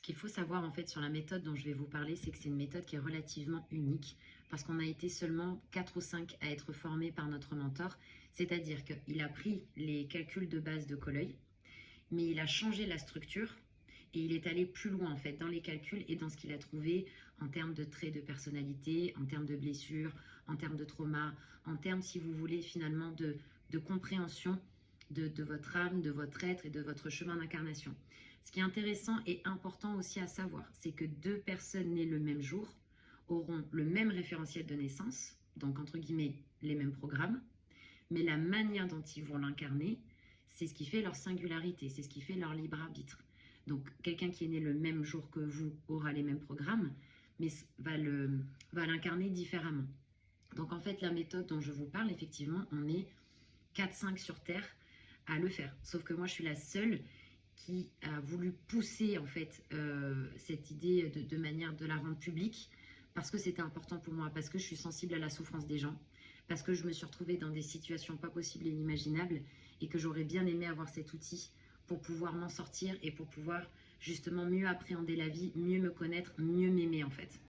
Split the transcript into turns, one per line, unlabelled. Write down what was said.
qu'il faut savoir en fait sur la méthode dont je vais vous parler, c'est que c'est une méthode qui est relativement unique parce qu'on a été seulement 4 ou 5 à être formés par notre mentor. C'est-à-dire qu'il a pris les calculs de base de Coleuil, mais il a changé la structure et il est allé plus loin en fait dans les calculs et dans ce qu'il a trouvé en termes de traits de personnalité, en termes de blessures, en termes de trauma, en termes, si vous voulez, finalement de compréhension de votre âme, de votre être et de votre chemin d'incarnation. Ce qui est intéressant et important aussi à savoir, c'est que deux personnes nées le même jour auront le même référentiel de naissance, donc entre guillemets les mêmes programmes, mais la manière dont ils vont l'incarner, c'est ce qui fait leur singularité, c'est ce qui fait leur libre arbitre. Donc quelqu'un qui est né le même jour que vous aura les mêmes programmes, mais va l'incarner différemment. Donc en fait, la méthode dont je vous parle, effectivement, on est 4-5 sur Terre à le faire. Sauf que moi, je suis la seule qui a voulu pousser en fait cette idée de manière de la rendre publique parce que c'était important pour moi, parce que je suis sensible à la souffrance des gens, parce que je me suis retrouvée dans des situations pas possibles et inimaginables et que j'aurais bien aimé avoir cet outil pour pouvoir m'en sortir et pour pouvoir justement mieux appréhender la vie, mieux me connaître, mieux m'aimer en fait.